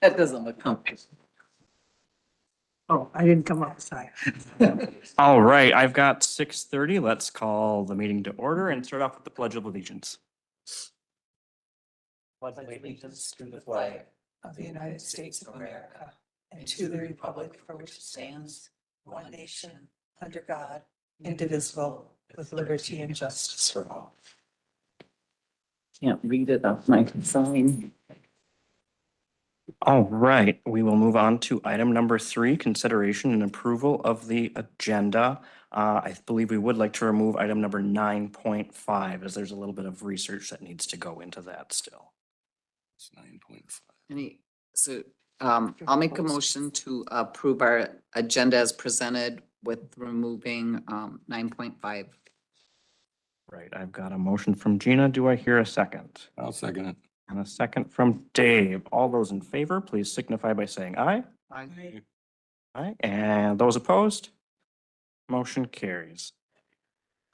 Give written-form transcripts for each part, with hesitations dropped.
That doesn't look comfortable. Oh, I didn't come up with that. All right, I've got 6:30. Let's call the meeting to order and start off with the Pledge of Allegiance. Pledge allegiance to the flag of the United States of America and to the republic for which it stands, one nation, under God, indivisible, with liberty and justice for all. Can't read it off my sign. All right, we will move on to item number 3, consideration and approval of the agenda. I believe we would like to remove item number 9.5 as there's a little bit of research that needs to go into that still. It's 9.5. I'll make a motion to approve our agenda as presented with removing 9.5. Right, I've got a motion from Gina. Do I hear a second? I'll second it. And a second from Dave. All those in favor, please signify by saying aye. Aye. Aye, and those opposed? Motion carries.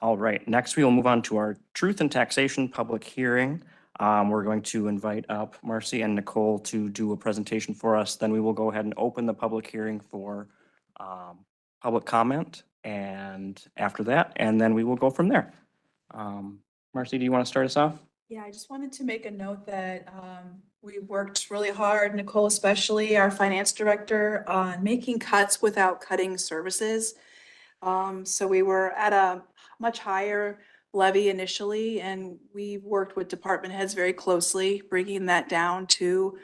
All right, next we will move on to our truth and taxation public hearing. We're going to invite up Marcy and Nicole to do a presentation for us. Then we will go ahead and open the public hearing for public comment. And after that, and then we will go from there. Marcy, do you want to start us off? Yeah, I just wanted to make a note that we worked really hard, Nicole especially, our finance director, on making cuts without cutting services. So we were at a much higher levy initially, and we worked with department heads very closely, bringing that down to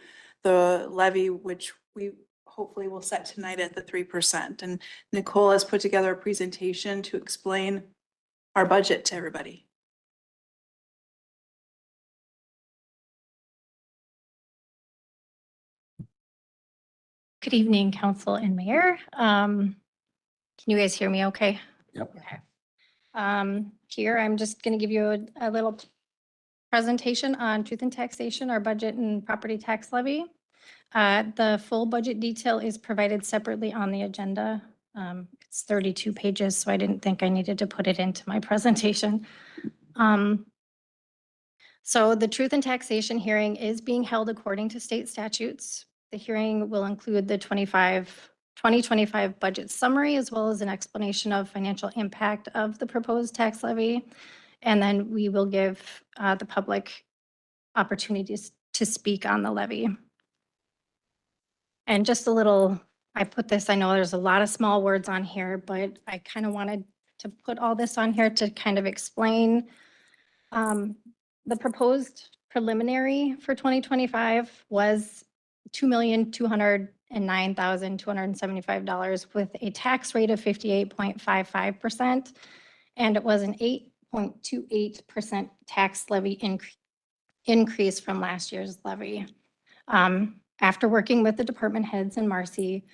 the levy, which we hopefully will set tonight at the 3%. And Nicole has put together a presentation to explain our budget to everybody. Good evening, council and mayor. Can you guys hear me okay? Yep. Okay. Here, I'm just going to give you a little presentation on truth and taxation, our budget and property tax levy. The full budget detail is provided separately on the agenda. It's 32 pages, so I didn't think I needed to put it into my presentation. So the truth and taxation hearing is being held according to state statutes. The hearing will include the 2025 budget summary, as well as an explanation of financial impact of the proposed tax levy. And then we will give the public opportunities to speak on the levy. And just a little, I put this, I know there's a lot of small words on here, but I kind of wanted to put all this on here to kind of explain the proposed preliminary for 2025 was $2,209,275 with a tax rate of 58.55%. And it was an 8.28% tax levy increase from last year's levy. After working with the department heads and Marcy,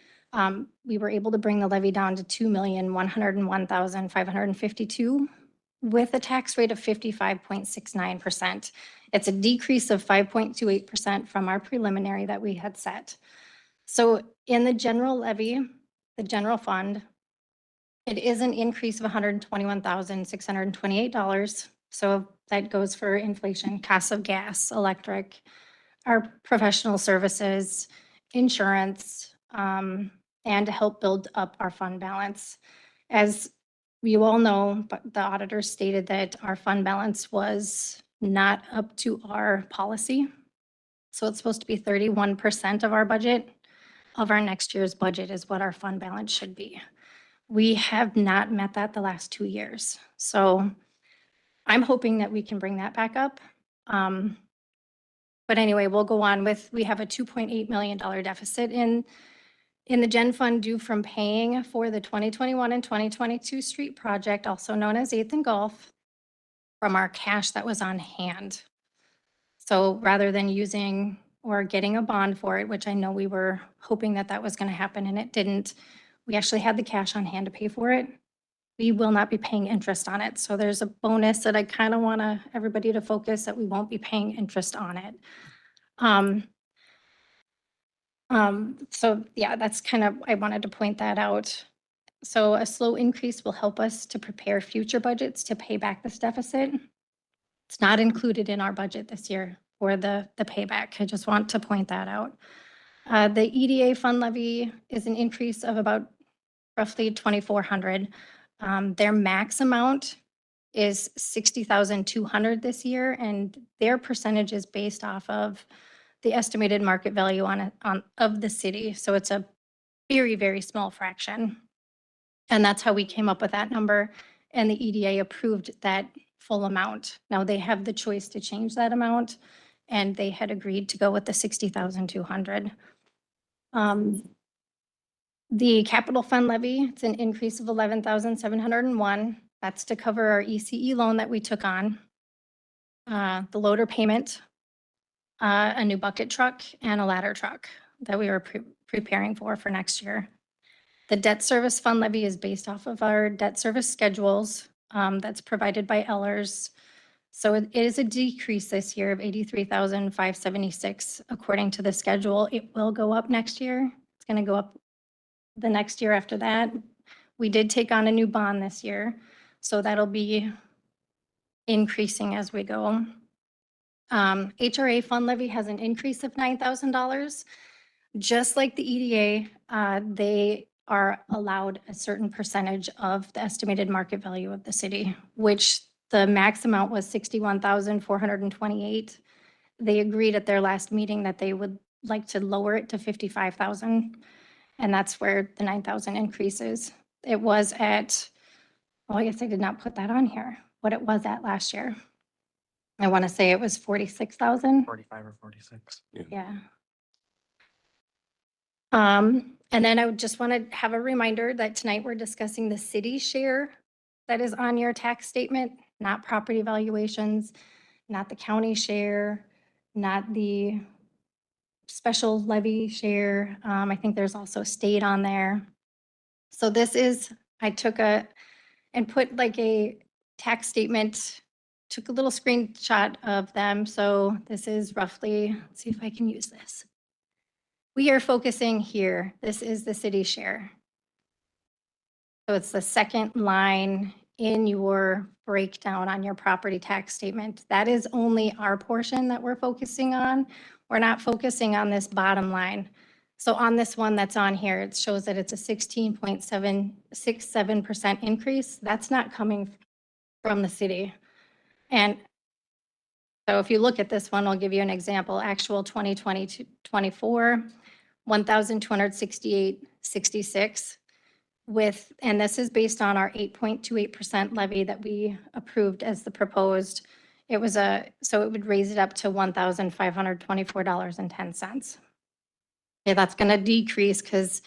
we were able to bring the levy down to $2,101,552 with a tax rate of 55.69%. It's a decrease of 5.28% from our preliminary that we had set. So in the general levy, the general fund, it is an increase of $121,628. So that goes for inflation, costs of gas, electric, our professional services, insurance, and to help build up our fund balance. As you all know, but the auditor stated that our fund balance was not up to our policy. So it's supposed to be 31% of our budget, of our next year's budget is what our fund balance should be. We have not met that the last 2 years. So I'm hoping that we can bring that back up. But anyway, we'll go on with, we have a $2.8 million deficit in the gen fund due from paying for the 2021 and 2022 street project, also known as 8th and Gulf, from our cash that was on hand. So rather than using or getting a bond for it, which I know we were hoping that that was going to happen and it didn't, we actually had the cash on hand to pay for it. We will not be paying interest on it. So there's a bonus that I kind of want everybody to focus that we won't be paying interest on it. So yeah, that's kind of, I wanted to point that out. So a slow increase will help us to prepare future budgets to pay back this deficit. It's not included in our budget this year. for the payback. I just want to point that out. The EDA fund levy is an increase of about roughly 2,400. Their max amount is 60,200 this year, and their percentage is based off of the estimated market value of the city. So it's a very, very small fraction. And that's how we came up with that number. And the EDA approved that full amount. Now they have the choice to change that amount, and they had agreed to go with the 60,200. The capital fund levy, it's an increase of 11,701. That's to cover our ECE loan that we took on. The loader payment, a new bucket truck, and a ladder truck that we were preparing for next year. The debt service fund levy is based off of our debt service schedules that's provided by Ellers. So it is a decrease this year of 83,576 according to the schedule. It will go up next year. It's going to go up the next year after that. We did take on a new bond this year, so that'll be increasing as we go. HRA fund levy has an increase of $9,000. Just like the EDA, they are allowed a certain percentage of the estimated market value of the city, which the max amount was 61,428. They agreed at their last meeting that they would like to lower it to 55,000. And that's where the 9,000 increases. It was at, well, I guess I did not put that on here, what it was at last year. I want to say it was 46,000. 45 or 46. Yeah. And then I would just want to have a reminder that tonight we're discussing the city share that is on your tax statement, not property valuations, not the county share, not the special levy share. I think there's also state on there. So this is, I took and put like a tax statement, took a little screenshot of them. So this is roughly, let's see if I can use this. We are focusing here. This is the city share. So it's the second line in your breakdown on your property tax statement. That is only our portion that we're focusing on. We're not focusing on this bottom line. So on this one that's on here, it shows that it's a 16.767% increase. That's not coming from the city. And so if you look at this one, I'll give you an example. Actual 2020-24, 1,268.66 with, and this is based on our 8.28% levy that we approved as the proposed. It was so it would raise it up to $1,524.10. Okay, that's going to decrease because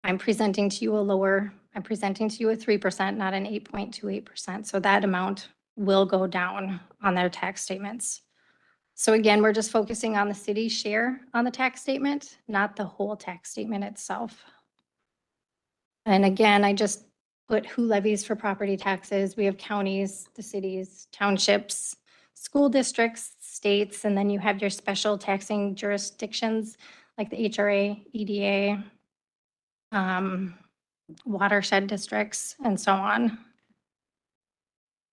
I'm presenting to you I'm presenting to you a 3%, not an 8.28%. So that amount will go down on their tax statements. So again, we're just focusing on the city share on the tax statement, not the whole tax statement itself. And again, I just put who levies for property taxes. We have counties, the cities, townships, school districts, states, and then you have your special taxing jurisdictions like the HRA, EDA, watershed districts, and so on.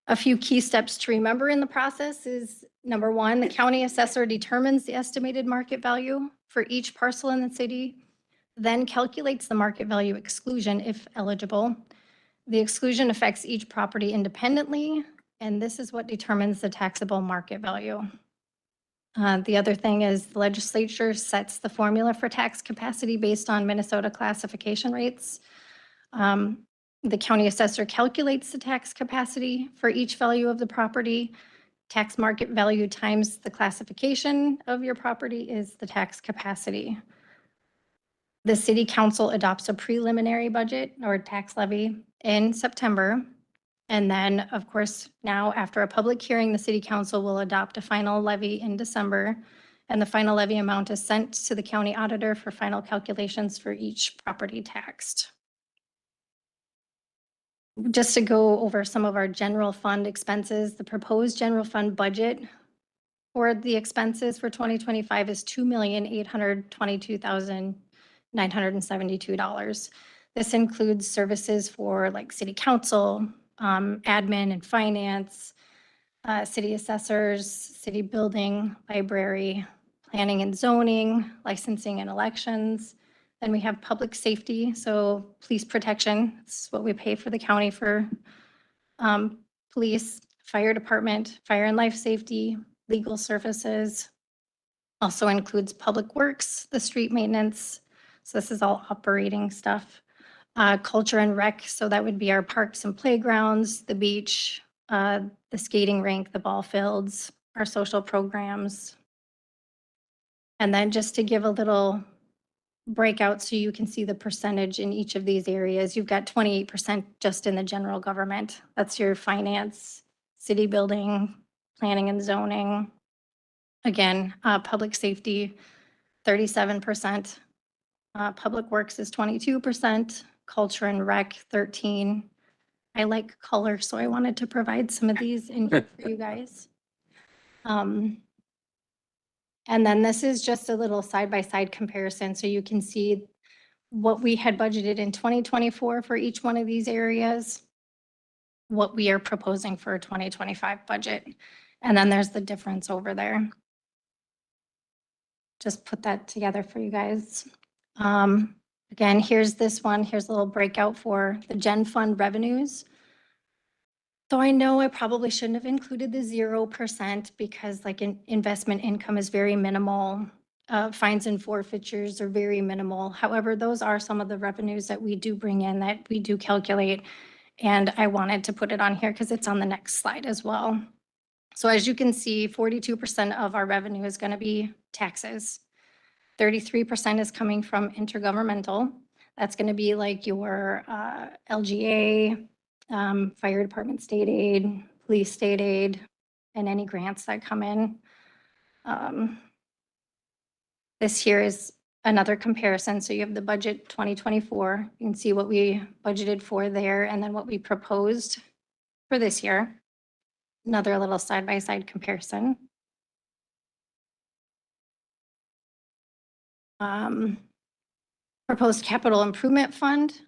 A few key steps to remember in the process is, number one, the county assessor determines the estimated market value for each parcel in the city, then calculates the market value exclusion if eligible. The exclusion affects each property independently, and this is what determines the taxable market value. The other thing is the legislature sets the formula for tax capacity based on Minnesota classification rates. The county assessor calculates the tax capacity for each value of the property. Tax market value times the classification of your property is the tax capacity. The city council adopts a preliminary budget or tax levy in September. And then, of course, now after a public hearing, the city council will adopt a final levy in December. And the final levy amount is sent to the county auditor for final calculations for each property taxed. Just to go over some of our general fund expenses, the proposed general fund budget for the expenses for 2025 is $2,822,972. This includes services for like city council, admin and finance, city assessors, city building, library, planning and zoning, licensing and elections. Then we have public safety, so police protection, it's what we pay for the county for police, fire department, fire and life safety, legal services. Also includes public works, the street maintenance. So this is all operating stuff. Culture and rec, so that would be our parks and playgrounds, the beach, the skating rink, the ball fields, our social programs. And then just to give a little breakout so you can see the percentage in each of these areas, you've got 28% just in the general government. That's your finance, city building, planning and zoning. Again, public safety, 37%. Public works is 22%, culture and rec, 13%. I like color, so I wanted to provide some of these in here for you guys. And then this is just a little side-by-side comparison, so you can see what we had budgeted in 2024 for each one of these areas, what we are proposing for a 2025 budget, and then there's the difference over there. Just put that together for you guys. Again, here's this one. Here's a little breakout for the gen fund revenues. So I know I probably shouldn't have included the 0% because like investment income is very minimal. Fines and forfeitures are very minimal. However, those are some of the revenues that we do bring in that we do calculate. And I wanted to put it on here because it's on the next slide as well. So as you can see, 42% of our revenue is going to be taxes. 33% is coming from intergovernmental. That's going to be like your LGA, fire department state aid, police state aid, and any grants that come in. This here is another comparison. So you have the budget 2024. You can see what we budgeted for there and then what we proposed for this year. Another little side-by-side comparison. Proposed capital improvement fund.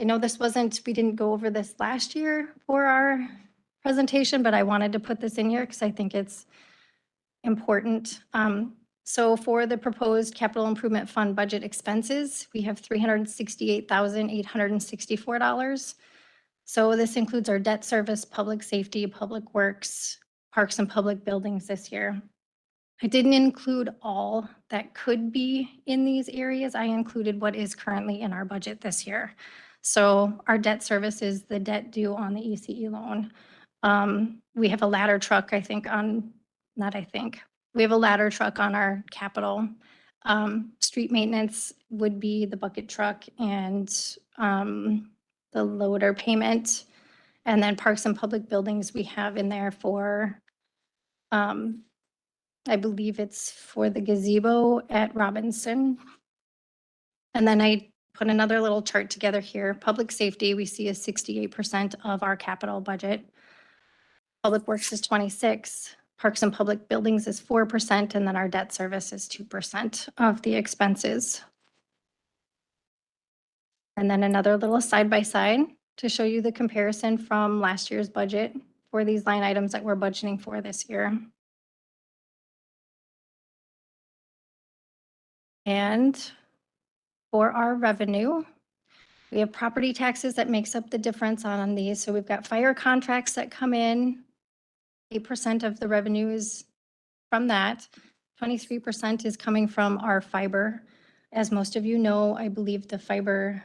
I know this wasn't, we didn't go over this last year for our presentation, but I wanted to put this in here because I think it's important. So for the proposed capital improvement fund budget expenses, we have $368,864. So this includes our debt service, public safety, public works, parks and public buildings this year. I didn't include all that could be in these areas. I included what is currently in our budget this year. So our debt service is the debt due on the ECE loan. We have a ladder truck, we have a ladder truck on our capital. Street maintenance would be the bucket truck and the loader payment. And then parks and public buildings we have in there for, I believe it's for the gazebo at Robinson. And then I put another little chart together here. Public safety, we see is 68% of our capital budget. Public works is 26%. Parks and public buildings is 4%, and then our debt service is 2% of the expenses. And then another little side-by-side to show you the comparison from last year's budget for these line items that we're budgeting for this year. And for our revenue, we have property taxes that makes up the difference on these. So we've got fire contracts that come in. 8% of the revenue is from that. 23% is coming from our fiber. As most of you know, I believe the fiber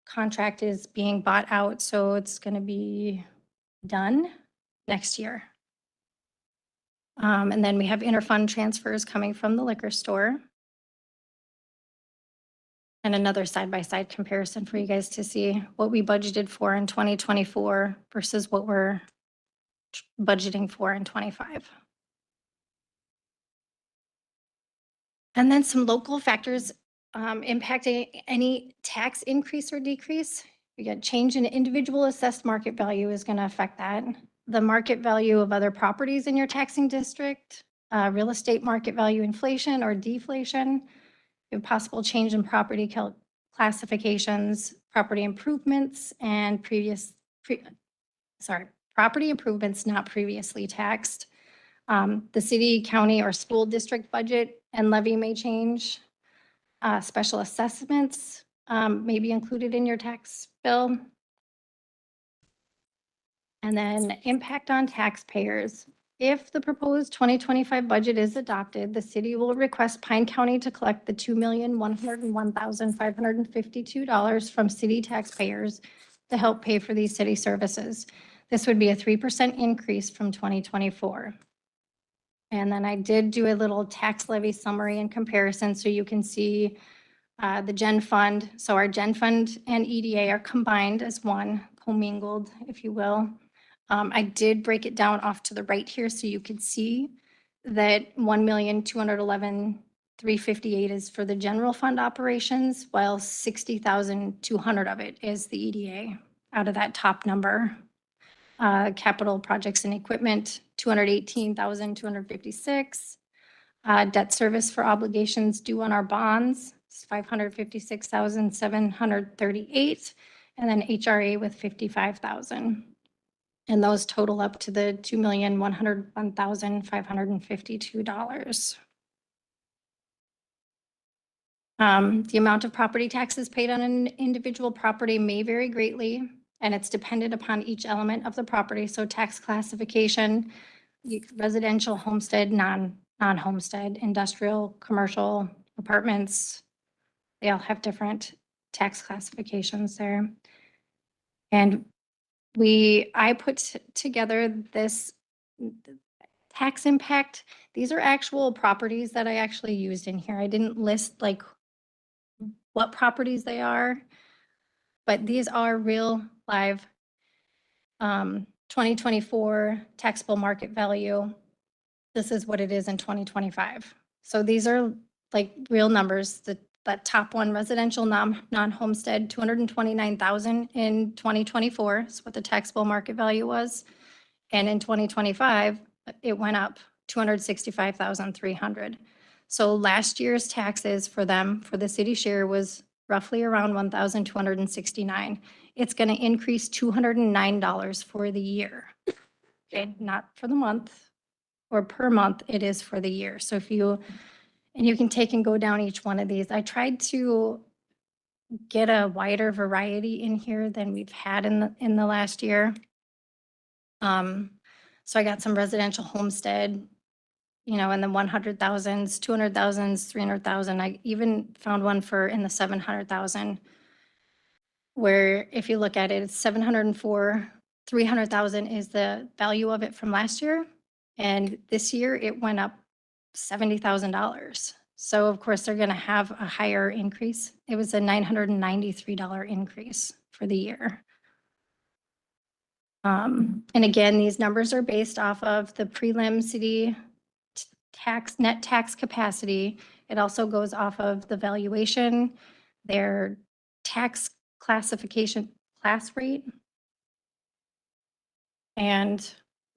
contract is being bought out, so it's going to be done next year. And then we have interfund transfers coming from the liquor store. And another side-by-side comparison for you guys to see what we budgeted for in 2024 versus what we're budgeting for in 25. And then some local factors impacting any tax increase or decrease. We got change in individual assessed market value is going to affect that. The market value of other properties in your taxing district, real estate market value inflation or deflation, you have possible change in property classifications, property improvements, and property improvements not previously taxed. The city, county, or school district budget and levy may change. Special assessments may be included in your tax bill. And then impact on taxpayers. If the proposed 2025 budget is adopted, the city will request Pine County to collect the $2,101,552 from city taxpayers to help pay for these city services. This would be a 3% increase from 2024. And then I did do a little tax levy summary and comparison so you can see the gen fund. So our gen fund and EDA are combined as one, commingled, if you will. I did break it down off to the right here so you can see that 1,211,358 is for the general fund operations, while 60,200 of it is the EDA out of that top number. Capital projects and equipment, 218,256. Debt service for obligations due on our bonds, 556,738. And then HRA with 55,000. And those total up to the $2,101,552. The amount of property taxes paid on an individual property may vary greatly, and it's dependent upon each element of the property. So tax classification, residential, homestead, non-homestead, industrial, commercial, apartments, they all have different tax classifications there. And I put together this tax impact. These are actual properties that I actually used in here. I didn't list like what properties they are, but these are real live 2024 taxable market value. This is what it is in 2025. So these are like real numbers. That top one, residential non-homestead, 229,000 in 2024 is what the taxable market value was. And in 2025, it went up 265,300. So last year's taxes for them, for the city share, was roughly around 1,269. It's going to increase $209 for the year. Okay, not for the month or per month, it is for the year. So if you, and you can take and go down each one of these. I tried to get a wider variety in here than we've had in the last year. So I got some residential homestead, in the 100,000s, 200,000s, 300,000. I even found one for in the 700,000, where if you look at it, it's 704, 300,000 is the value of it from last year. And this year it went up $70,000. So of course they're going to have a higher increase. It was a $993 increase for the year. And again, these numbers are based off of the prelim city net tax capacity. It also goes off of the valuation, their tax classification class rate. And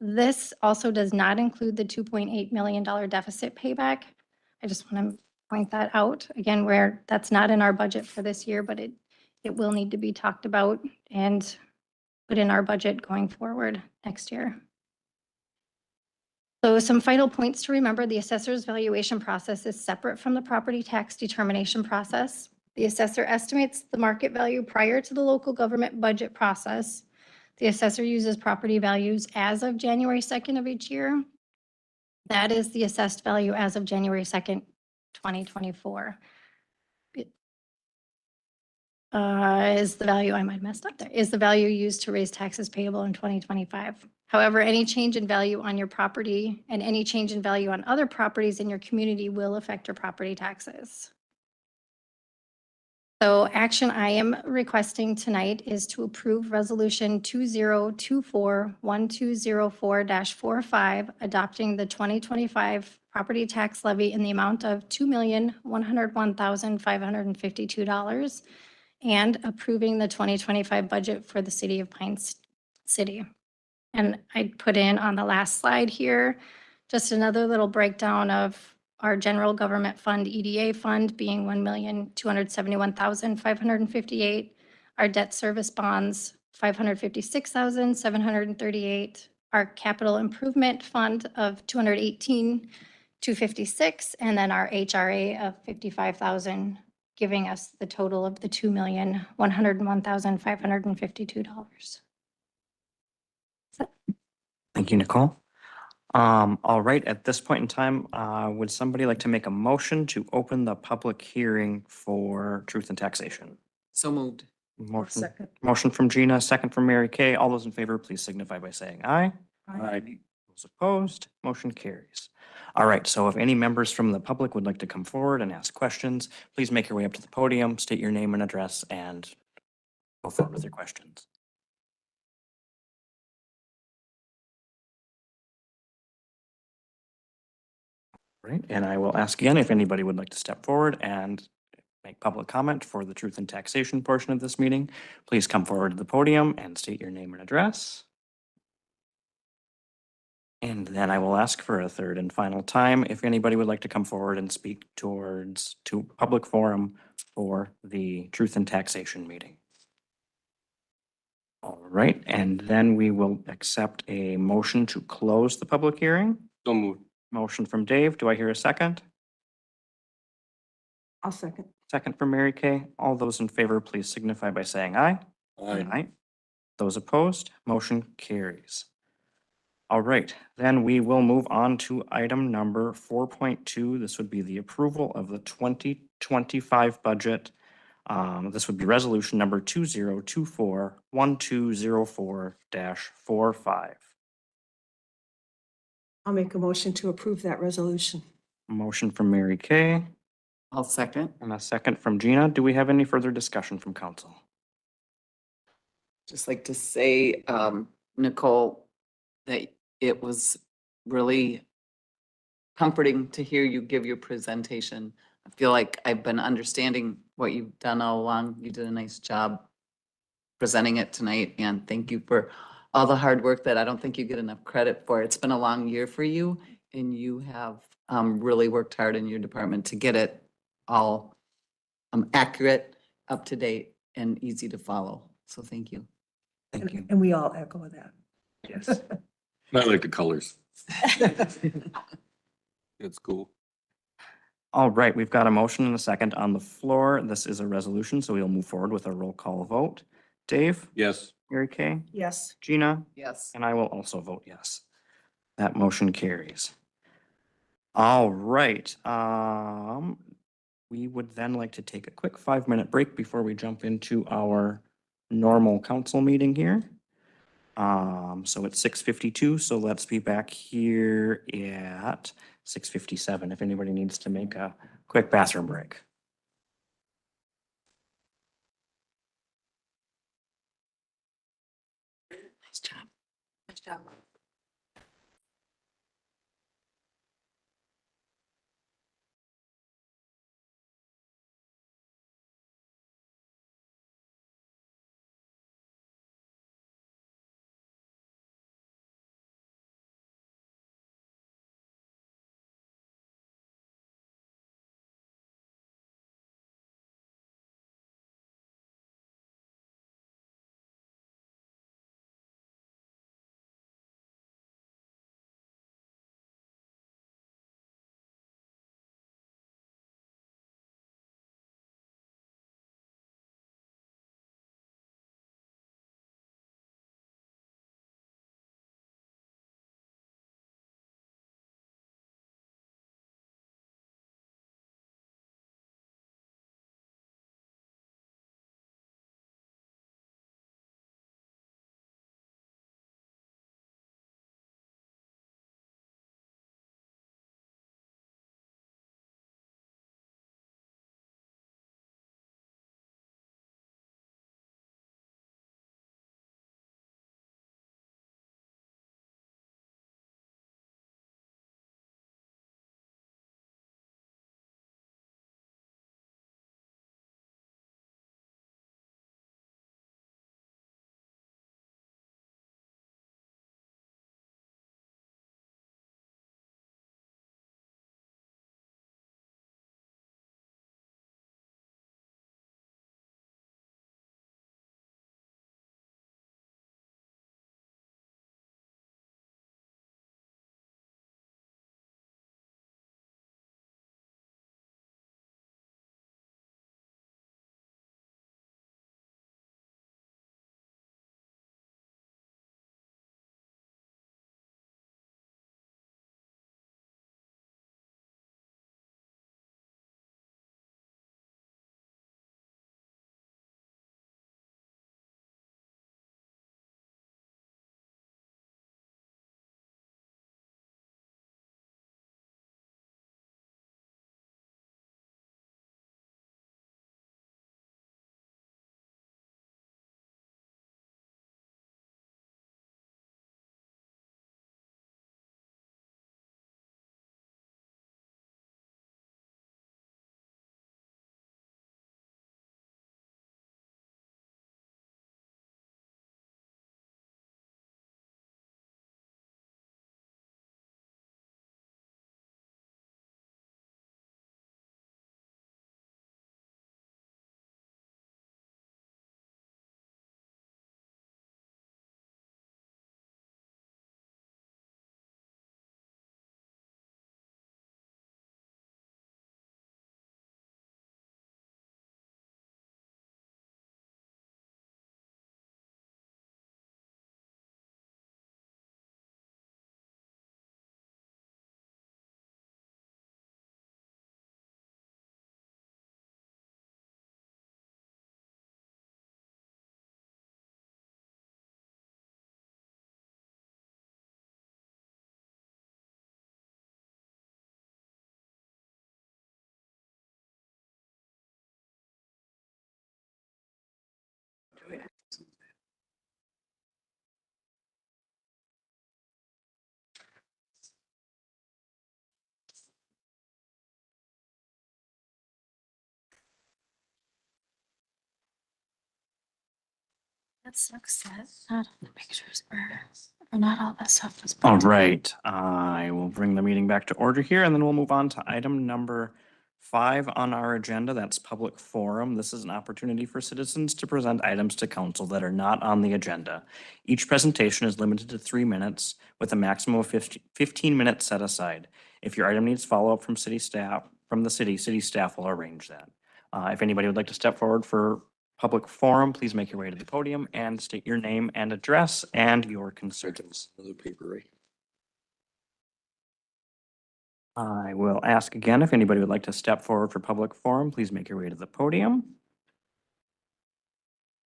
this also does not include the $2.8 million deficit payback. I just want to point that out again, where that's not in our budget for this year, but it will need to be talked about and put in our budget going forward next year. So some final points to remember: the assessor's valuation process is separate from the property tax determination process. The assessor estimates the market value prior to the local government budget process. The assessor uses property values as of January 2nd of each year. That is the assessed value as of January 2nd, 2024. Is the value, I might have messed up there, is the value used to raise taxes payable in 2025. However, any change in value on your property and any change in value on other properties in your community will affect your property taxes. So action I am requesting tonight is to approve Resolution 2024-1204-45, adopting the 2025 property tax levy in the amount of $2,101,552 and approving the 2025 budget for the city of Pines City. And I put in on the last slide here, just another little breakdown of our general government fund, EDA fund, being $1,271,558. Our debt service bonds $556,738, our capital improvement fund of $218,256, and then our HRA of $55,000, giving us the total of the $2,101,552. Thank you, Nicole. All right, at this point in time, would somebody like to make a motion to open the public hearing for truth and taxation? So moved. Motion, Second. motion from Gina, second from Mary Kay. All those in favor, please signify by saying aye. Aye. Those opposed, motion carries. All right, so if any members from the public would like to come forward and ask questions, please make your way up to the podium, state your name and address, and go forward with your questions. Right, and I will ask again if anybody would like to step forward and make public comment for the truth and taxation portion of this meeting. Please come forward to the podium and state your name and address. And then I will ask for a third and final time if anybody would like to come forward and speak to public forum for the truth and taxation meeting. All right, and then we will accept a motion to close the public hearing. So moved. Motion from Dave. Do I hear a second? I'll second. Second from Mary Kay. All those in favor, please signify by saying aye. Aye. Those opposed, motion carries. All right, then we will move on to item number 4.2. This would be the approval of the 2025 budget. This would be resolution number 2024-1204-45. I'll make a motion to approve that resolution. Motion from Mary Kay I'll second. and a second from Gina. Do we have any further discussion from council? Just like to say, Nicole, that it was really comforting to hear you give your presentation. I feel like I've been understanding what you've done all along. You did a nice job presenting it tonight, and thank you for all the hard work that I don't think you get enough credit for. It's been a long year for you, and you have really worked hard in your department to get it all accurate, up to date, and easy to follow. So thank you. Thank you. And we all echo that. Yes. I like the colors. It's cool. All right, we've got a motion and a second on the floor. This is a resolution, so we'll move forward with a roll call vote. Dave, Yes. Mary Kay, Yes. Gina, Yes. and I will also vote yes. That motion carries. All right, we would then like to take a quick 5-minute break before we jump into our normal council meeting here. So it's 6:52, so let's be back here at 6:57 if anybody needs to make a quick bathroom break. Nice job. Nice job. That sucks that not all the pictures were, or not all that stuff was. All right, I will bring the meeting back to order here, and then we'll move on to item number 5 on our agenda. That's public forum. This is an opportunity for citizens to present items to council that are not on the agenda. Each presentation is limited to 3 minutes with a maximum of 15 minutes set aside. If your item needs follow-up from city staff, city staff will arrange that. If anybody would like to step forward for public forum, please make your way to the podium and state your name and address and your concerns. Another paper, right? I will ask again, if anybody would like to step forward for public forum, please make your way to the podium.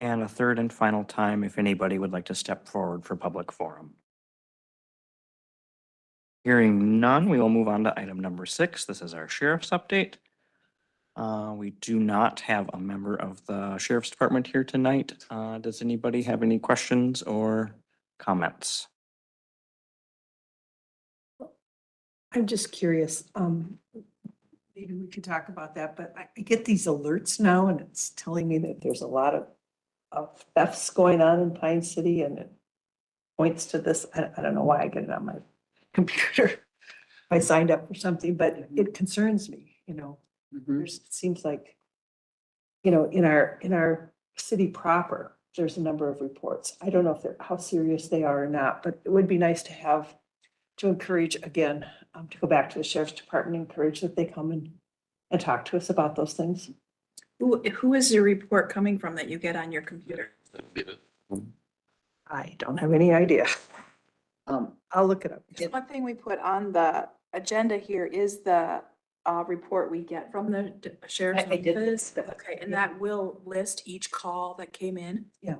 And a third and final time, if anybody would like to step forward for public forum. Hearing none, we will move on to item number 6. This is our sheriff's update. We do not have a member of the sheriff's department here tonight. Does anybody have any questions or comments? I'm just curious, maybe we could talk about that, but I get these alerts now and it's telling me that there's a lot of thefts going on in Pine City and it points to this. I don't know why I get it on my computer. I signed up for something, but it concerns me, you know. There's, it seems like, you know, in our city proper, there's a number of reports. I don't know if they're, how serious they are or not, but it would be nice to have, to encourage again, to go back to the sheriff's department, encourage that they come and talk to us about those things. Who is your report coming from that you get on your computer? I don't have any idea. I'll look it up. One thing we put on the agenda here is the report we get from the sheriff's I did. office. Okay, and that will list each call that came in. Yeah.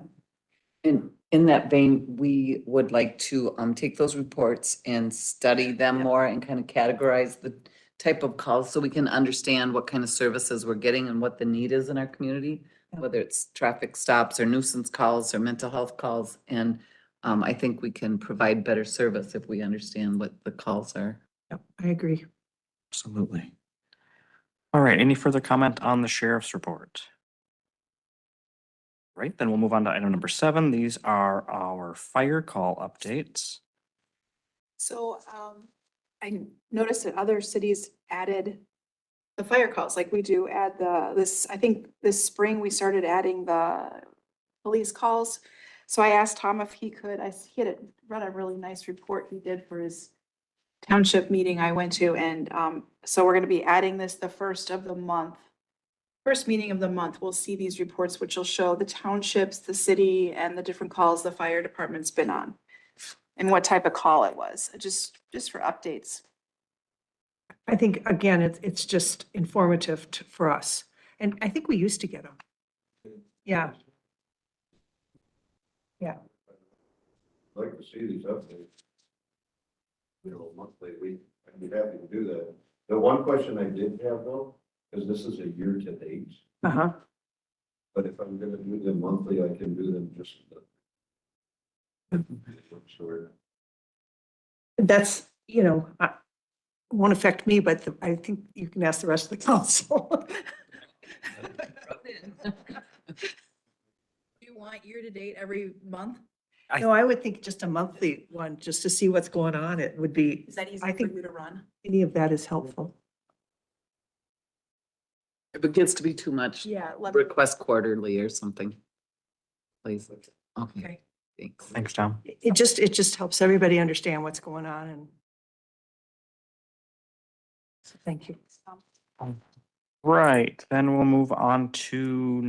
In that vein, we would like to take those reports and study them Yeah. more and kind of categorize the type of calls so we can understand what kind of services we're getting and what the need is in our community, Yeah. whether it's traffic stops or nuisance calls or mental health calls. And I think we can provide better service if we understand what the calls are. Yep, I agree. Absolutely. All right, any further comment on the sheriff's report? Right, then we'll move on to item number 7. These are our fire call updates. So I noticed that other cities added the fire calls, like we do add I think this spring we started adding the police calls. So I asked Tom if he could, he had read a really nice report he did for his township meeting I went to, and so we're gonna be adding this the first meeting of the month. We'll see these reports, which will show the townships, the city, and the different calls the fire department's been on. And what type of call it was, just for updates. I think, again, it's just informative for us. And I think we used to get them. Yeah. Yeah. I'd like to see these updates. You know, monthly, I'd be happy to do that. The one question I did have though, because this is a year to date, Uh-huh. but if I'm gonna do them monthly, I can do them just. Sure. That's, you know, won't affect me, but I think you can ask the rest of the council. Do you want year to date every month? No, I would think just a monthly one, just to see what's going on. It would be, Is that easy I for think- you to run? any of that is helpful. If it gets to be too much, Yeah. Let me, request quarterly or something. Please. Okay, okay. thanks. Thanks, Tom. It just helps everybody understand what's going on and. So thank you. Right, then we'll move on to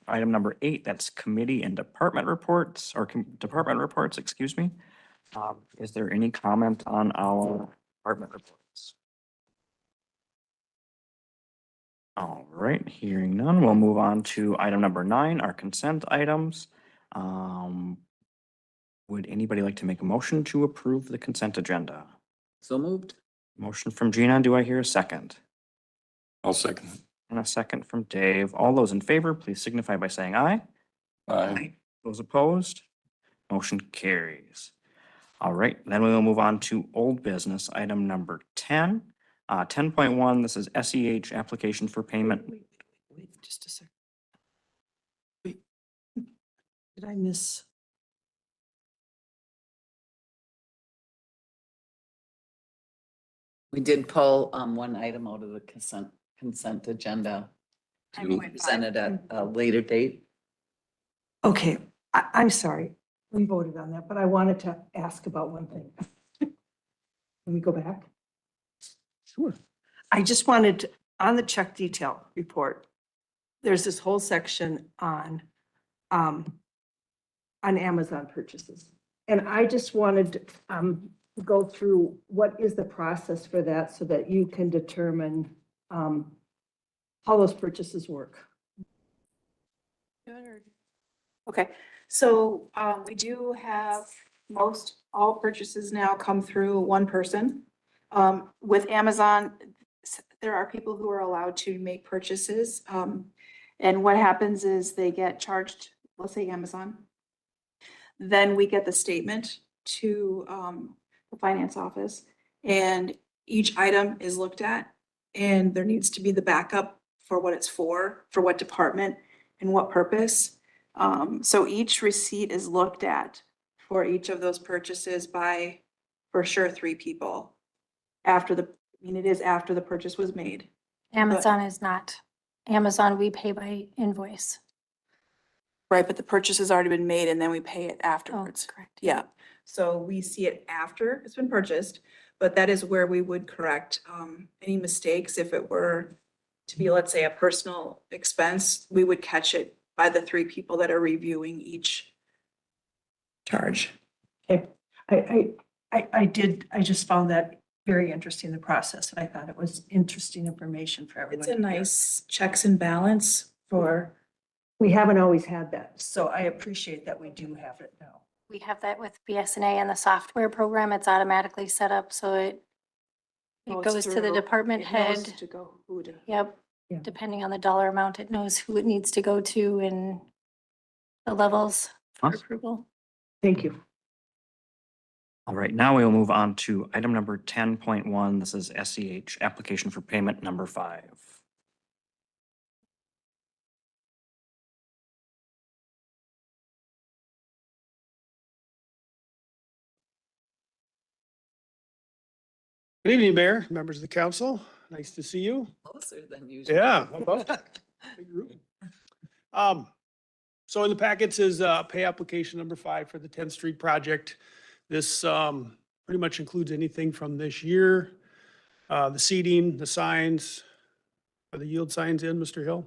item number 8. That's committee and department reports, or department reports, excuse me. Is there any comment on our department reports? All right, hearing none, we'll move on to item number 9, our consent items. Would anybody like to make a motion to approve the consent agenda? So moved. Motion from Gina, do I hear a second? I'll second. And a second from Dave. All those in favor, please signify by saying aye. Aye. Those opposed? Motion carries. All right, then we will move on to old business, item number 10. 10.1, this is SEH application for payment. Wait, just a second. Wait. Did I miss? We did pull one item out of the consent agenda, presented at a later date. Okay, I'm sorry. We voted on that, but I wanted to ask about one thing. Can we go back? Sure. I just wanted, on the check detail report, there's this whole section on Amazon purchases. And I just wanted to go through what is the process for that so that you can determine how those purchases work. Okay, so we do have all purchases now come through one person. With Amazon, there are people who are allowed to make purchases. And what happens is they get charged, let's say Amazon. Then we get the statement to the finance office, and each item is looked at, and there needs to be the backup for what it's for what department and what purpose. So each receipt is looked at for each of those purchases by, for sure, 3 people. It is after the purchase was made. Amazon is not. Amazon, we pay by invoice. Right, but the purchase has already been made and then we pay it Oh, afterwards. correct. Yeah, so we see it after it's been purchased, but that is where we would correct any mistakes. If it were to be, let's say, a personal expense, we would catch it by the 3 people that are reviewing each charge. Okay, I just found that very interesting, the process, and I thought it was interesting information for everyone. It's a to hear. nice checks and balance for, We haven't always had that, so I appreciate that we do have it now. We have that with BSNA and the software program. It's automatically set up, so it goes to the through- department it knows head. to go who to. Yep. Yeah. Depending on the dollar amount, it knows who it needs to go to and the levels for Awesome. approval. Thank you. All right, now we will move on to item number 10.1. This is SEH, application for payment number 5. Good evening, Mayor, members of the council. Nice to see you. Closer than usual. Yeah. how about that? Big room. So in the packets is pay application number 5 for the 10th Street project. This pretty much includes anything from this year, the seating, the signs. Are the yield signs in, Mr. Hill?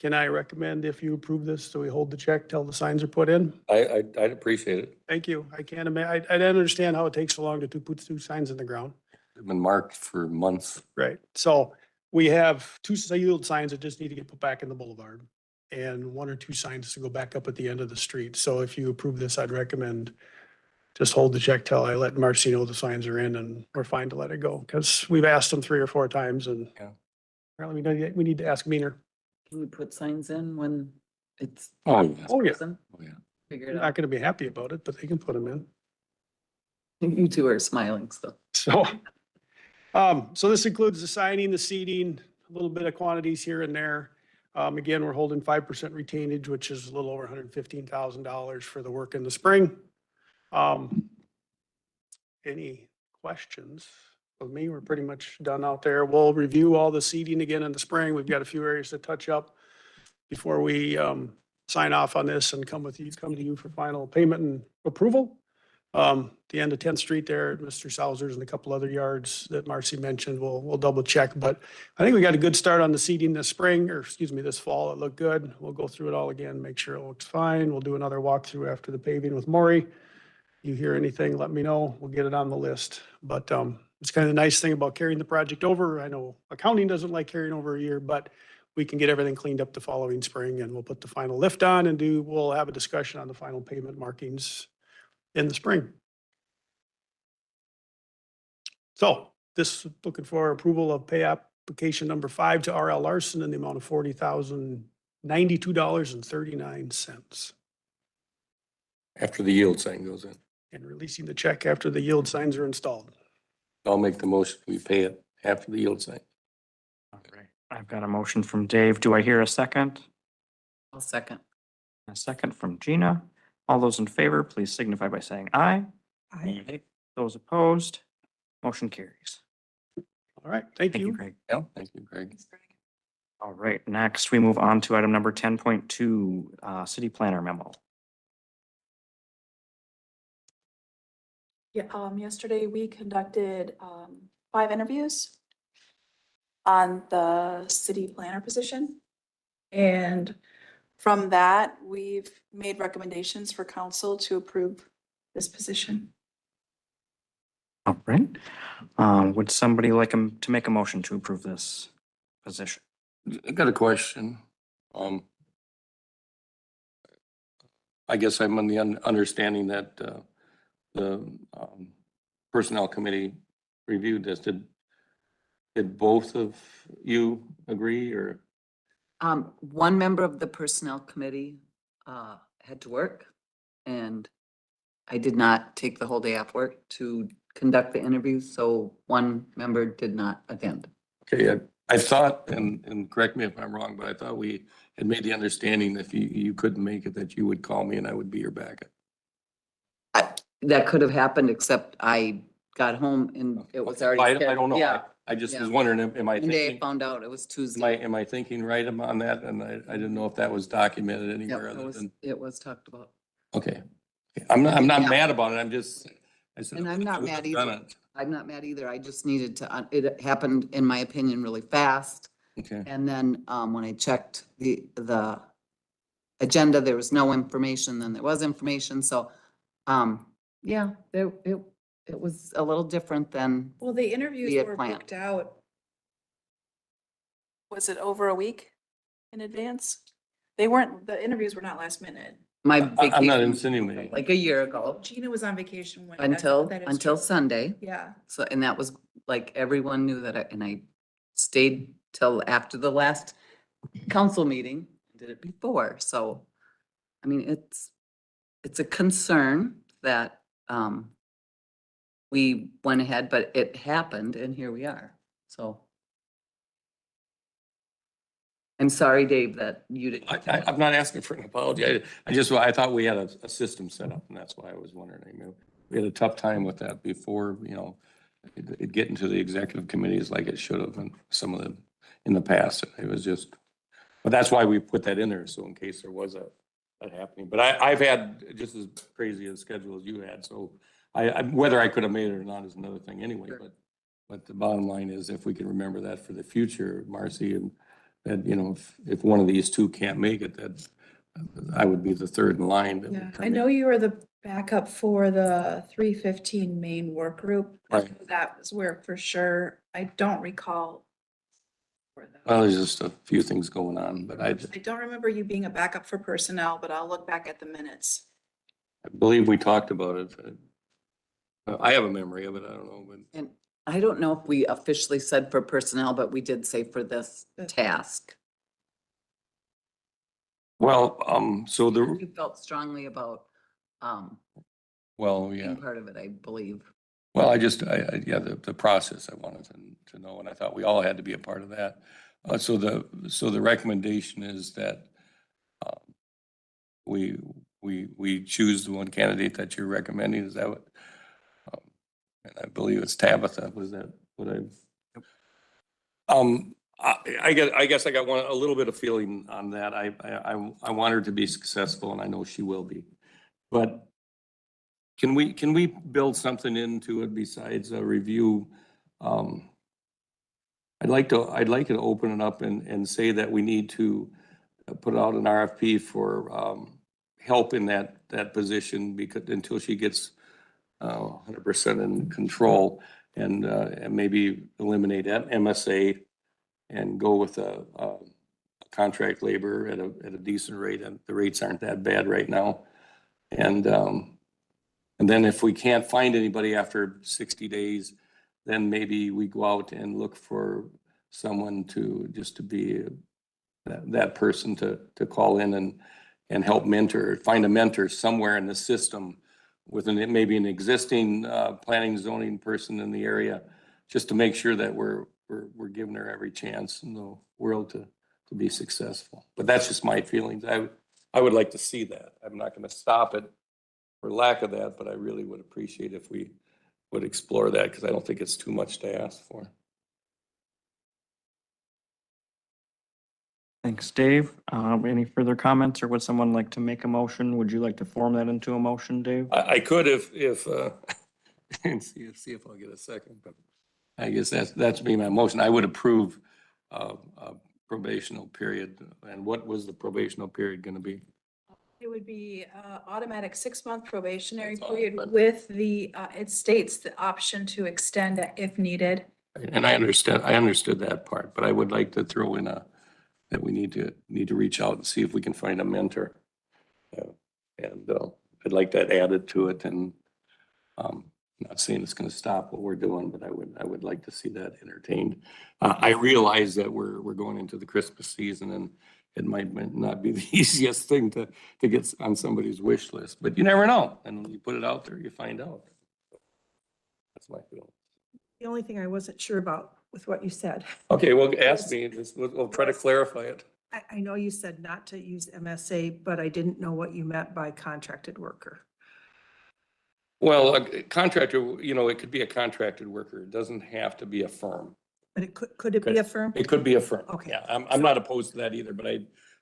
Can I recommend if you approve this, so we hold the check till the signs are put in? I'd appreciate it. Thank you. I can't imagine, I don't understand how it takes so long to put 2 signs in the ground. They've been marked for months. Right, so we have 2 yield signs that just need to get put back in the boulevard. And 1 or 2 signs to go back up at the end of the street. So if you approve this, I'd recommend just hold the check till I let Marcy know the signs are in and we're fine to let it go. Because we've asked them 3 or 4 times and Yeah. apparently we need to ask Meaner. Can we put signs in when it's? Oh, yeah. Oh, yeah. frozen? Oh, yeah. Figure They're it not out. gonna be happy about it, but they can put them in. You 2 are smiling still. So, so this includes the signing, the seating, a little bit of quantities here and there. Again, we're holding 5% retainage, which is a little over $115,000 for the work in the spring. Any questions of me? We're pretty much done out there. We'll review all the seating again in the spring. We've got a few areas to touch up before we, sign off on this and come to you for final payment and approval. The end of 10th Street there, at Mr. Sauser's and a couple other yards that Marcy mentioned, we'll double check. But I think we got a good start on the seeding this spring, or excuse me, this fall. It looked good. We'll go through it all again, make sure it looks fine. We'll do another walkthrough after the paving with Maury. You hear anything, let me know. We'll get it on the list. But it's kind of the nice thing about carrying the project over. I know accounting doesn't like carrying over a year, but we can get everything cleaned up the following spring and we'll put the final lift on and we'll have a discussion on the final pavement markings in the spring. So this, looking for approval of pay application number 5 to RL Larson in the amount of $40,092.39 After the yield sign goes in. and releasing the check after the yield signs are installed. I'll make the motion. We pay it after the yield sign. All right, I've got a motion from Dave. Do I hear a second? I'll second. A second from Gina. All those in favor, please signify by saying aye. I Those opposed, motion carries. All right, thank Thank you, you. Greg. Yeah, thank you, Greg. All right, next we move on to item number 10.2, city planner memo. Yeah, yesterday we conducted, 5 interviews on the city planner position. And from that, we've made recommendations for council to approve this position. All right. Would somebody like to make a motion to approve this position? I got a question. I guess I'm on the understanding that the Personnel Committee reviewed this. Did both of you agree or? One member of the Personnel Committee, had to work, and I did not take the whole day off work to conduct the interview, so one member did not attend. Okay, I thought, and correct me if I'm wrong, but I thought we had made the understanding that if you couldn't make it, that you would call me and I would be your backup. That could have happened, except I got home and it was already. I don't know. Yeah. I just was Yeah. wondering, am I Monday I thinking, found out it was Tuesday. am I thinking right on that? And I didn't know if that was documented Yep, anywhere other than, it was talked about. okay. I'm not Yeah. mad about it. I said. And I'm not I would mad have done either. it. I'm not mad either. I just needed to, it happened, in my opinion, really fast. Okay, And then, when I checked the agenda, there was no information, then there was information, so, yeah, it was a little different than, Well, the interviews We had were planned. booked out. Was it over a week in advance? The interviews were not last minute. my I'm not vacation, insinuating. like a year ago, Gina was on vacation when. until, that is until true. Sunday. Yeah. So, and that was like, everyone knew that, and I stayed till after the last council meeting, did it before, so, I mean, it's a concern that, we went ahead, but it happened, and here we are, so. I'm sorry, Dave, that you didn't. I'm not asking for an apology. I thought we had a system set up and that's why I was wondering. I mean, we had a tough time with that before, it getting to the executive committees like it should have and some of them in the past. It was just, but that's why we put that in there. So in case there was that happening, but I've had just as crazy a schedule as you had. So whether I could have made it or not is another thing anyway, Sure. but the bottom line is if we can remember that for the future, Marcy, and that, if one of these two can't make it, that I would be the third in line. that would Yeah, come I in. know you were the backup for the 315 main work group. Right. That was where for sure, I don't recall. Well, there's just a few things going on, but I don't remember you being a backup for personnel, but I'll look back at the minutes. believe we talked about it. I have a memory of it, I don't know, but And I don't know if we officially said for personnel, but we did say for this task. well, so You felt strongly about, well, yeah. being part of it, I believe. Well, yeah, the process I wanted to know, and I thought we all had to be a part of that. So the recommendation is that we choose the one candidate that you're recommending. Is that what? And I believe it's Tabitha. Was that what I? I guess I got a little bit of feeling on that. I want her to be successful, and I know she will be. But can we build something into it besides a review? I'd like to open it up and say that we need to put out an RFP for help in that position because until she gets 100% in control and maybe eliminate that MSA and go with a contract labor at a decent rate. And the rates aren't that bad right now. And then if we can't find anybody after 60 days, then maybe we go out and look for someone to be that person to call in and help find a mentor somewhere in the system with maybe an existing planning zoning person in the area, just to make sure that we're giving her every chance in the world to be successful. But that's just my feelings. I would like to see that. I'm not going to stop it for lack of that, but I really would appreciate if we would explore that because I don't think it's too much to ask for. Thanks, Dave. Any further comments or would someone like to make a motion? Would you like to form that into a motion, Dave? I could if, and see if I'll get a second, but I guess that's me, my motion. I would approve a probational period. And what was the probational period gonna be? It would be automatic 6-month probationary That's all, period but- with it states the option to extend it if needed. And I understood that part, but I would like to throw in that we need to reach out and see if we can find a mentor. And I'd like that added to it and, not saying it's gonna stop what we're doing, but I would like to see that entertained. I realize that we're going into the Christmas season and it might not be the easiest thing to get on somebody's wish list, but you never know. And when you put it out there, you find out. That's my feeling. The only thing I wasn't sure about with what you said. Okay, well, ask me, we'll try to clarify it. I know you said not to use MSA, but I didn't know what you meant by contracted worker. Well, a contractor, it could be a contracted worker. It doesn't have to be a firm. But could it be a firm? It could be a firm. Okay. Yeah, I'm not opposed to that either, but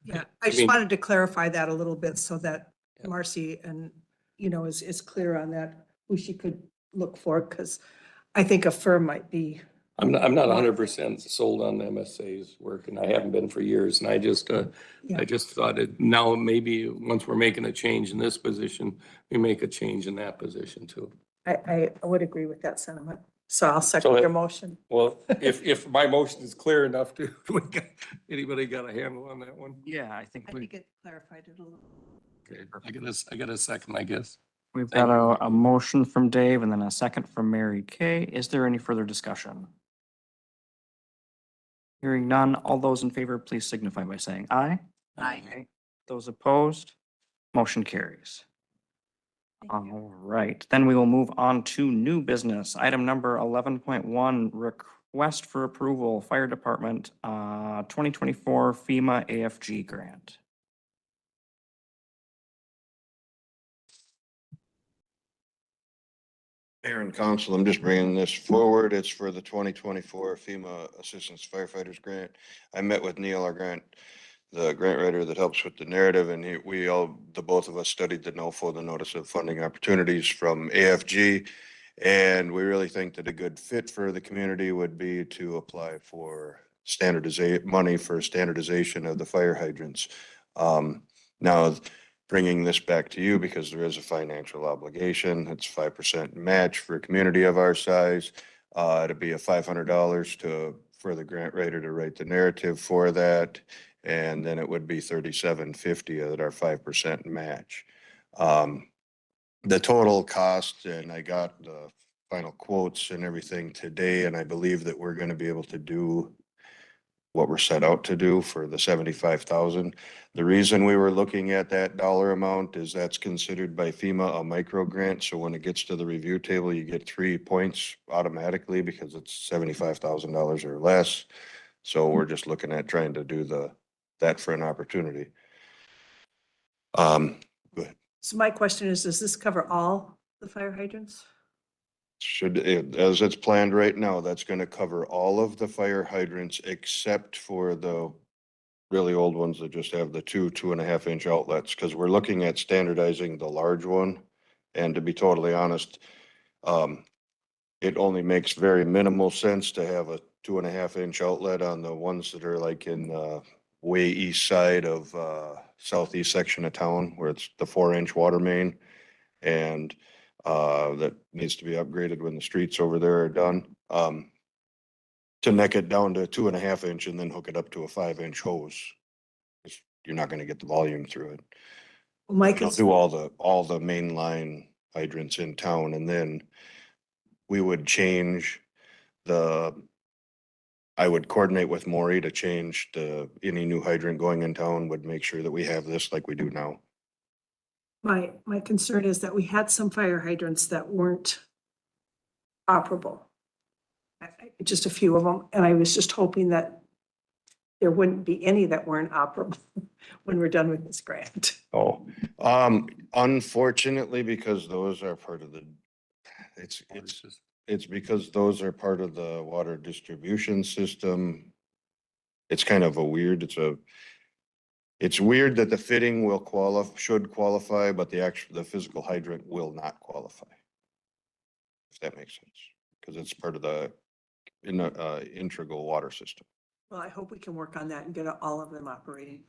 Yeah, I I just mean- wanted to clarify that a little bit so that Yeah. Marcy is clear on that, who she could look for, because I think a firm might be, I'm not 100% sold on MSA's work and I haven't been for years. And I just thought it now maybe once we're making a change in this position, we make a change in that position too. I would agree with that sentiment. So I'll second So your motion. Well, if my motion is clear enough to, anybody got a handle on that one? Yeah, I think I think it clarified it a little. Okay, I got a second, I guess. we've Thank got a motion from Dave and then a second from Mary Kay. Is there any further discussion? Hearing none, all those in favor, please signify by saying aye. Aye. Those opposed, motion carries. All right, then we will move on to new business. Item number 11.1, request for approval, Fire Department, 2024 FEMA AFG grant. Mayor and council, I'm just bringing this forward. It's for the 2024 FEMA Assistance Firefighters Grant. I met with Neil, the grant writer that helps with the narrative, and the both of us studied the NOFO, the Notice of Funding Opportunities from AFG. And we really think that a good fit for the community would be to apply for money for standardization of the fire hydrants. Now, bringing this back to you because there is a financial obligation. It's 5% match for a community of our size. It'd be a $500 for the grant writer to write the narrative for that. And then it would be $37.50 at our 5% match. The total cost, and I got the final quotes and everything today, and I believe that we're going to be able to do what we're set out to do for the 75,000. The reason we were looking at that dollar amount is that's considered by FEMA a micro grant. So when it gets to the review table, you get 3 points automatically because it's $75,000 or less. So we're just looking at trying to do that for an opportunity. Go ahead. So my question is, does this cover all the fire hydrants? As it's planned right now, that's gonna cover all of the fire hydrants except for the really old ones that just have the 2.5 inch outlets, because we're looking at standardizing the large one. And to be totally honest, it only makes very minimal sense to have a 2.5 inch outlet on the ones that are like in the way east side of southeast section of town where it's the 4-inch water main. And that needs to be upgraded when the streets over there are done. To neck it down to 2.5 inch and then hook it up to a 5-inch hose. You're not gonna get the volume through it. Well, my They'll do all the main line hydrants in town, and then we would change I would coordinate with Maury to change any new hydrant going in town, would make sure that we have this like we do now. My concern is that we had some fire hydrants that weren't operable. Just a few of them, and I was just hoping that there wouldn't be any that weren't operable when we're done with this grant. Oh, unfortunately, because those are part of it's because those are part of the water distribution system. It's kind of It's weird that the fitting will should qualify, but the physical hydrant will not qualify. If that makes sense, because it's part of the integral water system. Well, I hope we can work on that and get all of them operating.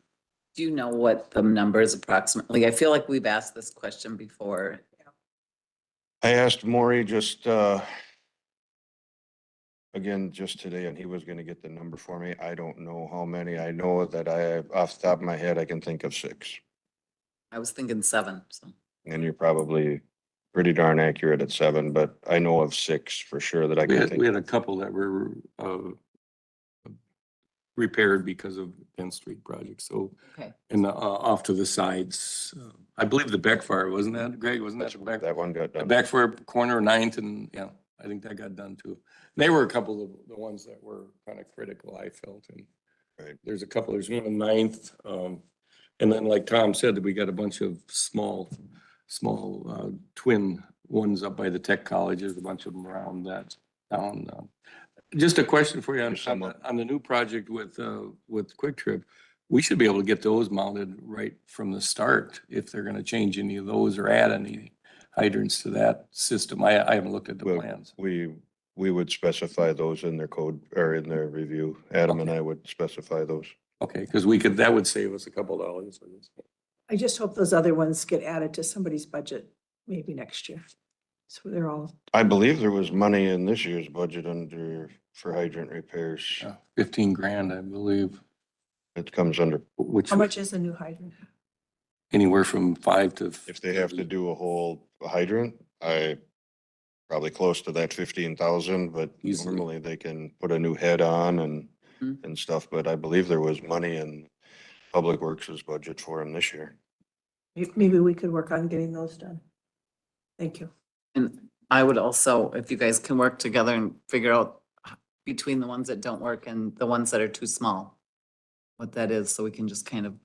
Do you know what the numbers approximately? I feel like we've asked this question before. I asked Maury just, again, just today, and he was gonna get the number for me. I don't know how many. I know that off the top of my head, I can think of 6. I was thinking 7, so. And you're probably pretty darn accurate at 7, but I know of 6 for sure that I can think. We had a couple that were repaired because of Penn Street project, so, Okay. and off to the sides. I believe the backfire, wasn't that, Greg, wasn't that the back? That one got The done. backfire corner, 9th, and yeah, I think that got done too. They were a couple of the ones that were kind of critical, I felt, and Right. there's one on 9th. And then like Tom said, we got a bunch of small twin ones up by the tech colleges, a bunch of them around that town. Just a question for you on, Just somewhat. on the new project with Quick Trip. We should be able to get those mounted right from the start if they're gonna change any of those or add any hydrants to that system. I haven't looked at the Well, plans. We would specify those in their code or in their review. Adam and Okay. I would specify those. Okay, because that would save us a couple dollars. I just hope those other ones get added to somebody's budget, maybe next year. So they're all, I believe there was money in this year's budget for hydrant repairs. 15 grand, I believe, It comes under, which how much is a new hydrant? anywhere from 5 to. if they have to do a whole hydrant, probably close to that 15,000, but Easily. normally they can put a new head on Mhm. and stuff, but I believe there was money in Public Works' budget for them this year. Maybe we could work on getting those done. Thank you. And I would also, if you guys can work together and figure out between the ones that don't work and the ones that are too small, what that is, so we can just kind of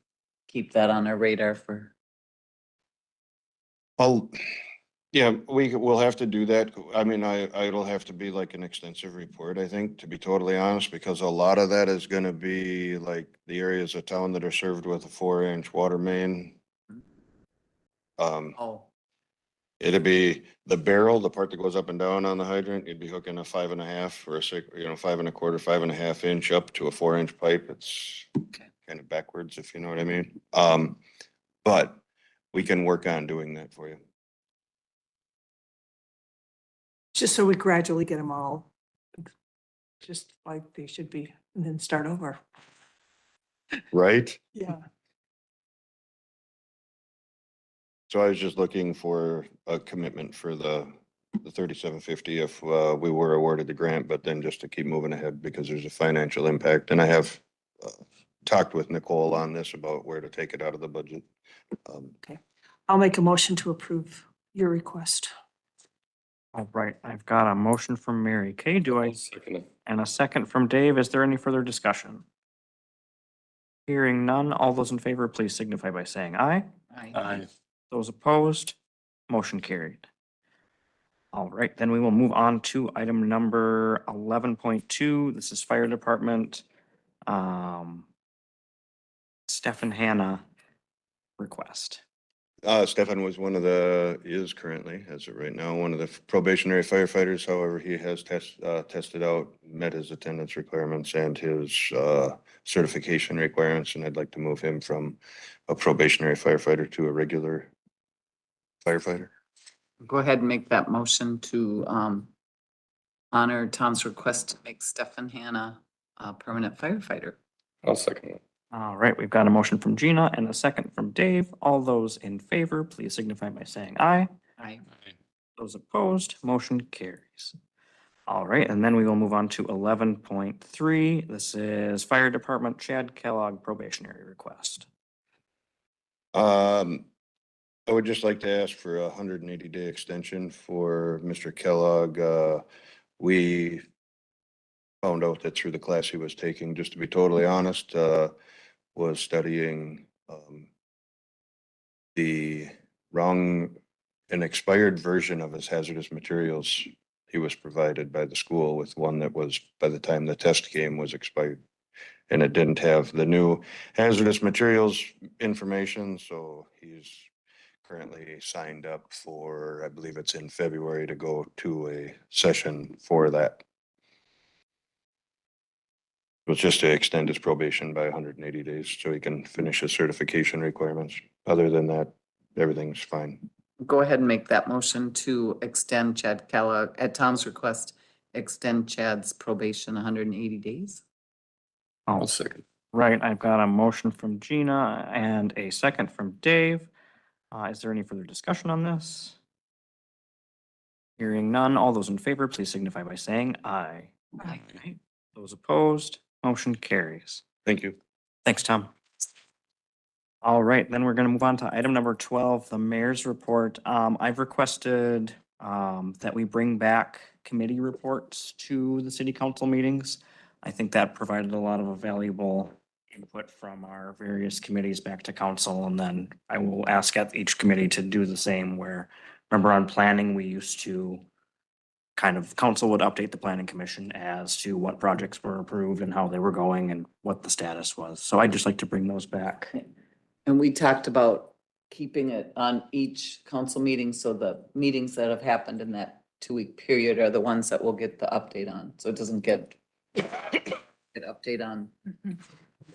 keep that on our radar for. Yeah, we'll have to do that. I mean, it'll have to be like an extensive report, I think, to be totally honest, because a lot of that is gonna be like the areas of town that are served with a 4-inch water main. Oh, It'd be the barrel, the part that goes up and down on the hydrant, you'd be hooking a 5.5 or a 6, 5.25, 5.5 inch up to a 4-inch pipe. It's kind of backwards, if you know what I mean. But we can work on doing that for you. Just so we gradually get them all, just like they should be, and then start over. Right? Yeah. So I was just looking for a commitment for the 3750 if we were awarded the grant, but then just to keep moving ahead because there's a financial impact. And I have talked with Nicole on this about where to take it out of the budget. I'll make a motion to approve your request. All right, I've got a motion from Mary Kay. Second it. And a second from Dave. Is there any further discussion? Hearing none, all those in favor, please signify by saying aye. Aye. Those opposed, motion carried. All right, then we will move on to item number 11.2. This is Fire Department. Stefan Hanna request. Stefan was is currently, as of right now, one of the probationary firefighters. However, he has tested out, met his attendance requirements and his certification requirements, and I'd like to move him from a probationary firefighter to a regular firefighter. go ahead and make that motion to honor Tom's request to make Stefan Hanna a permanent firefighter. I'll second it. All right, we've got a motion from Gina and a second from Dave. All those in favor, please signify by saying aye. Aye. Those opposed, motion carries. All right, and then we will move on to 11.3. This is Fire Department Chad Kellogg probationary request. I would just like to ask for a 180-day extension for Mr. Kellogg. We found out that through the class he was taking, just to be totally honest, was studying the an expired version of his hazardous materials. He was provided by the school with one that was, by the time the test came, was expired. and it didn't have the new hazardous materials information, so he's currently signed up for, I believe it's in February, to go to a session for that. It was just to extend his probation by 180 days so he can finish his certification requirements. Other than that, everything's fine. Go ahead and make that motion to extend Chad Kellogg, at Tom's request, extend Chad's probation 180 days. I'll second. Right, I've got a motion from Gina and a second from Dave. Is there any further discussion on this? Hearing none, all those in favor, please signify by saying aye. Aye. Those opposed, motion carries. Thank you. Thanks, Tom. All right, then we're gonna move on to item number 12, the mayor's report. I've requested that we bring back committee reports to the city council meetings. I think that provided a lot of valuable input from our various committees back to council, and then I will ask at each committee to do the same where, remember on planning, we used to kind of, council would update the planning commission as to what projects were approved and how they were going and what the status was. So I'd just like to bring those back. And we talked about keeping it on each council meeting, so the meetings that have happened in that 2-week period are the ones that we'll get the update on, so it doesn't get update on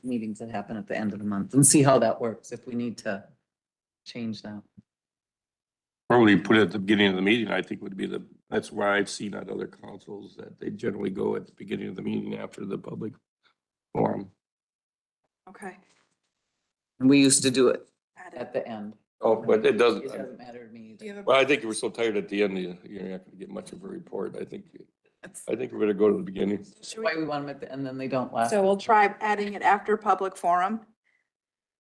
meetings that happen at the end of the month, and see how that works, if we need to change that. Probably put it at the beginning of the meeting, I think would be that's where I've seen at other councils that they generally go at the beginning of the meeting after the public forum. Okay. And we used to do it Add it. at the end. Oh, but it It doesn't, doesn't matter to me Do you either. have a- well, I think you were so tired at the end, you're not gonna get much of a report. That's I think we're gonna go to the beginning. Should why we- we want them at the end, then they don't last. So we'll try adding it after public forum.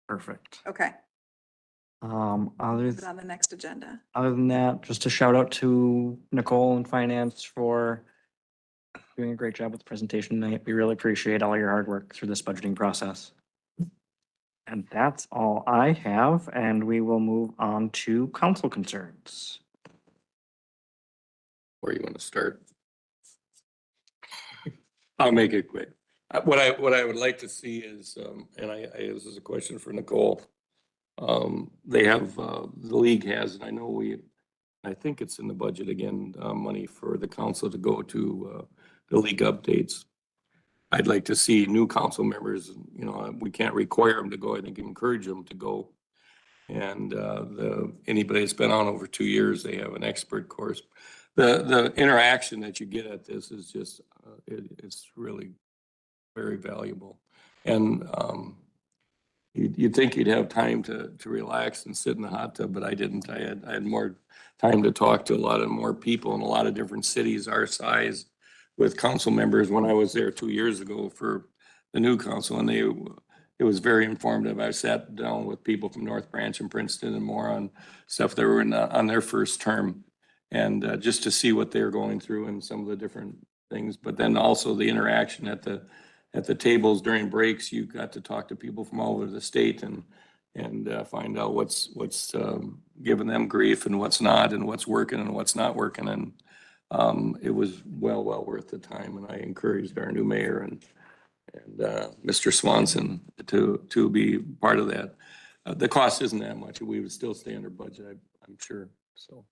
Perfect. Okay, Other, put it on the next agenda. other than that, just a shout out to Nicole and finance for doing a great job with the presentation tonight. We really appreciate all your hard work through this budgeting process. And that's all I have, and we will move on to council concerns. Where you wanna start? I'll make it quick. What I would like to see is, and this is a question for Nicole. They have, the league has, and I think it's in the budget again, money for the council to go to, the league updates. I'd like to see new council members, we can't require them to go, I think encourage them to go. And, anybody that's been on over 2 years, they have an expert course. The interaction that you get at this is just, it's really very valuable. And, you'd think you'd have time to relax and sit in the hot tub, but I didn't. I had more time to talk to a lot of more people in a lot of different cities our size with council members when I was there 2 years ago for the new council, and it was very informative. I sat down with people from North Branch and Princeton and more on stuff that were on their first term, and just to see what they're going through and some of the different things, but then also the interaction at the tables during breaks. You got to talk to people from all over the state and find out what's giving them grief and what's not, and what's working and what's not working. And it was well worth the time. And I encouraged our new mayor and Mr. Swanson to be part of that. The cost isn't that much. We would still stay under budget, I'm sure. So.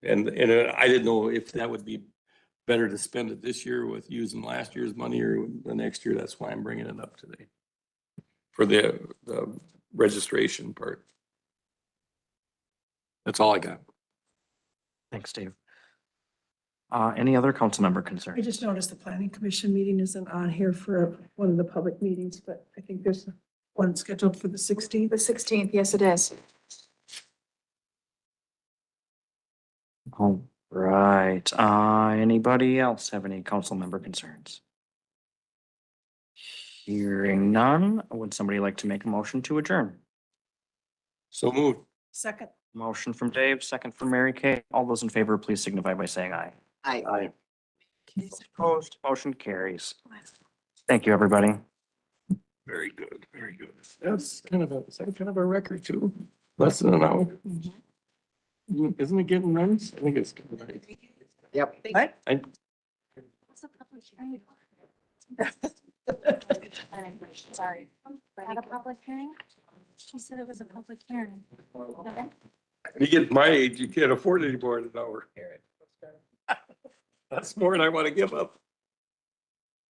And I didn't know if that would be better to spend it this year with using last year's money or the next year. That's why I'm bringing it up today for the registration part. That's all I got. Thanks, Dave. Any other council member I concerns? just noticed the planning commission meeting isn't on here for one of the public meetings, but I think there's one scheduled for the 16th. The 16th, yes, it is. All right, anybody else have any council member concerns? Hearing none, would somebody like to make a motion to adjourn? So moved. Second. Motion from Dave, second from Mary Kay. All those in favor, please signify by saying aye. Aye. Opposed, motion carries. Thank you, everybody. Very good, very good. Is that kind of a record too? Less than an hour? Isn't it getting runs? I think it's. Yep. What? I, Sorry. At a public hearing? She said it was a public hearing. Okay. You get my age, you can't afford any more than an hour. That's more than I want to give up.